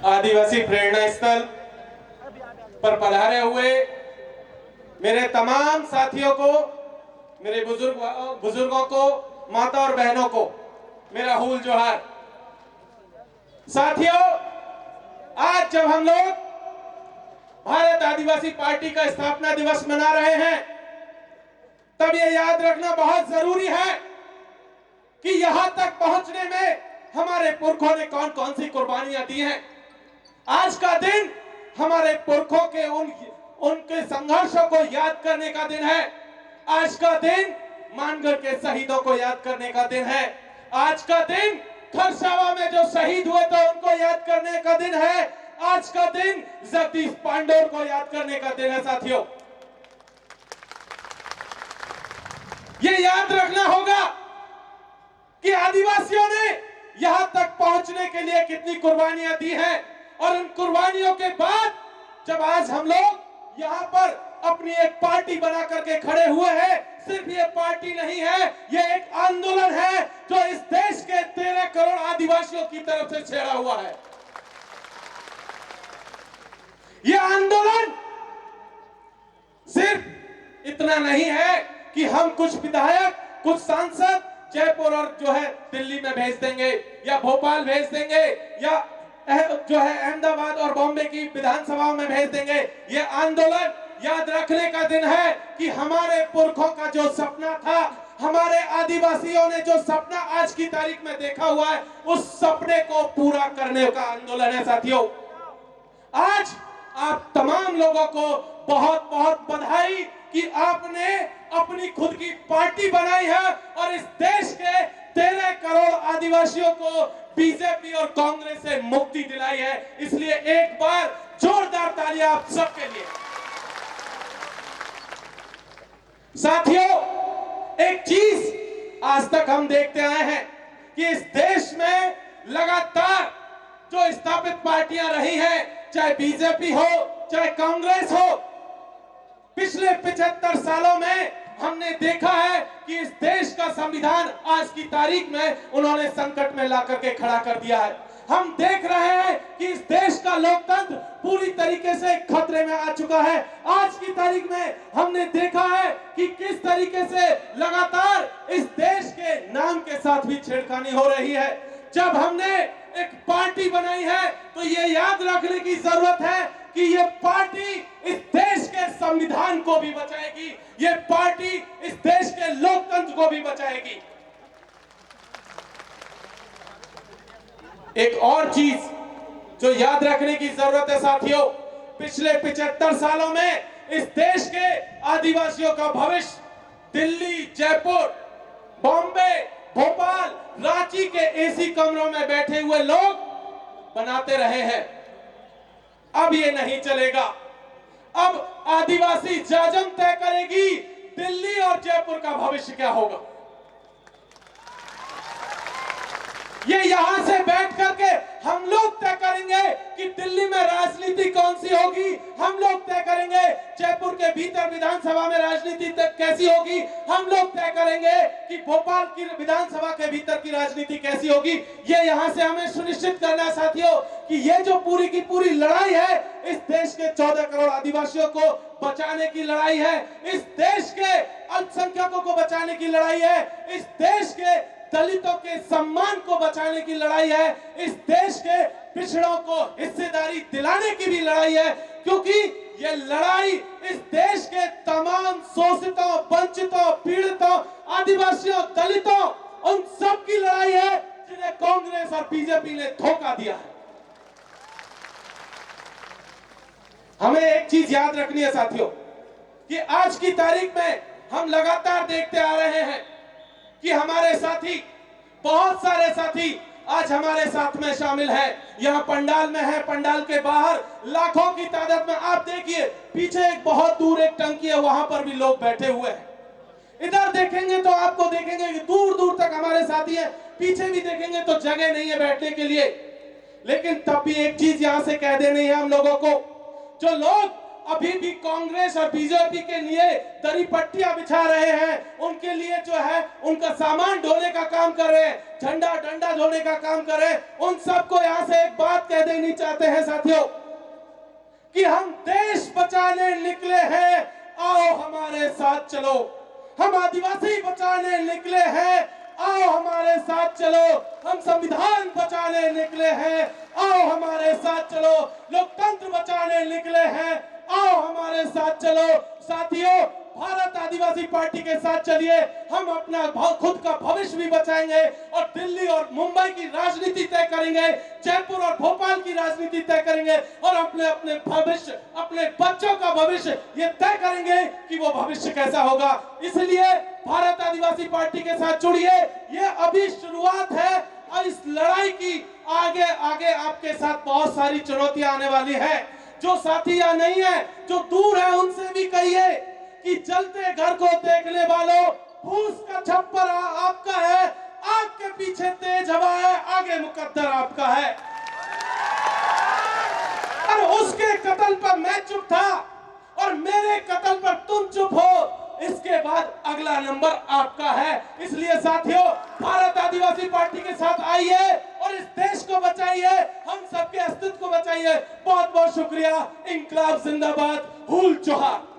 आदिवासी प्रेरणा स्थल पर पधारे हुए मेरे तमाम साथियों को, मेरे बुजुर्गों को, माता और बहनों को मेरा हुल जोहार। साथियों, आज जब हम लोग भारत आदिवासी पार्टी का स्थापना दिवस मना रहे हैं, तब ये याद रखना बहुत जरूरी है कि यहां तक पहुंचने में हमारे पुरखों ने कौन कौन सी कुर्बानियां दी हैं। आज का दिन हमारे पुरखों के उनके संघर्षों को याद करने का दिन है। आज का दिन मानगढ़ के शहीदों को याद करने का दिन है। आज का दिन खरसावा में जो शहीद हुए थे उनको याद करने का दिन है। आज का दिन जगदीश पांडोर को याद करने का दिन है। साथियों, ये याद रखना होगा कि आदिवासियों ने यहां तक पहुंचने के लिए कितनी कुर्बानियां दी हैं, और उन कुर्बानियों के बाद जब आज हम लोग यहां पर अपनी एक पार्टी बना करके खड़े हुए हैं, सिर्फ ये पार्टी नहीं है, ये एक आंदोलन है जो इस देश के 13 करोड़ आदिवासियों की तरफ से छेड़ा हुआ है। ये आंदोलन सिर्फ इतना नहीं है कि हम कुछ विधायक, कुछ सांसद जयपुर और जो है दिल्ली में भेज देंगे या भोपाल भेज देंगे या जो है अहमदाबाद और बॉम्बे की विधानसभाओं में भेज देंगे। ये आंदोलन याद रखने का दिन है कि हमारे पुरखों का जो सपना था, हमारे आदिवासियों ने जो सपना आज की तारीख में देखा हुआ है, उस सपने को पूरा करने का आंदोलन है। साथियों, आज आप तमाम लोगों को बहुत बहुत बधाई कि आपने अपनी खुद की पार्टी बनाई है और इस देश के 13 करोड़ आदिवासियों को बीजेपी और कांग्रेस से मुक्ति दिलाई है। इसलिए एक बार जोरदार तालियां आप सबके लिए। साथियों, एक चीज आज तक हम देखते आए हैं कि इस देश में लगातार जो स्थापित पार्टियां रही हैं, चाहे बीजेपी हो चाहे कांग्रेस हो, पिछले 75 सालों में हमने देखा है कि इस देश का संविधान आज की तारीख में उन्होंने संकट में ला करके खड़ा कर दिया है। हम देख रहे हैं कि इस देश का लोकतंत्र पूरी तरीके से खतरे में आ चुका है। आज की तारीख में हमने देखा है कि किस तरीके से लगातार इस देश के नाम के साथ भी छेड़खानी हो रही है। जब हमने एक पार्टी बनाई है तो ये याद रखने की जरूरत है कि ये पार्टी इस देश के संविधान को भी बचाएगी, ये पार्टी इस देश के लोकतंत्र को भी बचाएगी। एक और चीज जो याद रखने की जरूरत है साथियों, पिछले 75 सालों में इस देश के आदिवासियों का भविष्य दिल्ली, जयपुर, बॉम्बे, भोपाल, रांची के एसी कमरों में बैठे हुए लोग बनाते रहे हैं। अब ये नहीं चलेगा। अब आदिवासी जाजम तय करेगी दिल्ली और जयपुर का भविष्य क्या होगा। ये यहां से बैठ करके हम लोग तय करेंगे कि दिल्ली में राजनीति कौन सी होगी। हम लोग तय करेंगे जयपुर के भीतर विधानसभा में राजनीति कैसी होगी। हम लोग तय करेंगे कि भोपाल की विधानसभा के भीतर की राजनीति कैसी होगी। ये यहां से हमें सुनिश्चित करना है साथियों कि ये जो पूरी की पूरी लड़ाई है, इस देश के 14 करोड़ आदिवासियों को बचाने की लड़ाई है, इस देश के अल्पसंख्यकों को बचाने की लड़ाई है, इस देश के दलितों के सम्मान को बचाने की लड़ाई है, इस देश के पिछड़ों को हिस्सेदारी दिलाने की भी लड़ाई है। क्योंकि ये लड़ाई इस देश के तमाम शोषितों, वंचितों, पीड़ितों, आदिवासियों, दलितों, उन सब की लड़ाई है जिन्हें कांग्रेस और बीजेपी ने धोखा दिया है। हमें एक चीज याद रखनी है साथियों कि आज की तारीख में हम लगातार देखते आ रहे हैं कि हमारे साथी, बहुत सारे साथी आज हमारे साथ में शामिल हैं। यहाँ पंडाल में है, पंडाल के बाहर लाखों की तादाद में आप देखिए, पीछे एक बहुत दूर एक टंकी है, वहां पर भी लोग बैठे हुए हैं। इधर देखेंगे तो आपको देखेंगे कि दूर दूर तक हमारे साथी हैं, पीछे भी देखेंगे तो जगह नहीं है बैठने के लिए। लेकिन तब भी एक चीज यहां से कह देनी है हम लोगों को, जो लोग अभी भी कांग्रेस और बीजेपी के लिए दरी पट्टियां बिछा रहे हैं, उनके उनके लिए जो है उनका सामान ढोने का काम कर रहे हैं, झंडा डंडा ढोने का काम कर रहे हैं, उन सबको यहां से एक बात कह देनी चाहते हैं साथियों कि हम देश बचाने निकले हैं, आओ हमारे साथ चलो। हम आदिवासी बचाने निकले हैं, आओ हमारे साथ चलो। हम संविधान बचाने निकले हैं, आओ हमारे साथ चलो। लोकतंत्र बचाने निकले हैं, आओ हमारे साथ चलो। साथियों, भारत आदिवासी पार्टी के साथ चलिए, हम अपना खुद का भविष्य भी बचाएंगे और दिल्ली और मुंबई की राजनीति तय करेंगे, जयपुर और भोपाल की राजनीति तय करेंगे और अपने अपने भविष्य, अपने बच्चों का भविष्य ये तय करेंगे कि वो भविष्य कैसा होगा। इसलिए भारत आदिवासी पार्टी के साथ जुड़िए, ये अभी शुरुआत है और इस लड़ाई की आगे आगे आपके साथ बहुत सारी चुनौतियां आने वाली है। जो साथी यहाँ नहीं है, जो दूर है, उनसे भी कहिए कि जलते घर को देखने वालों, फूस का छप्पर आपका है, आग के पीछे तेज हवा है, आगे मुकद्दर आपका है। और उसके कत्ल पर मैं चुप था और मेरे कत्ल पर तुम चुप हो, इसके बाद अगला नंबर आपका है। इसलिए साथियों, भारत आदिवासी पार्टी के साथ आइए और इस देश को बचाइए, हम सबके अस्तित्व को बचाइए। बहुत बहुत शुक्रिया। इंकलाब जिंदाबाद, हुल जोहार।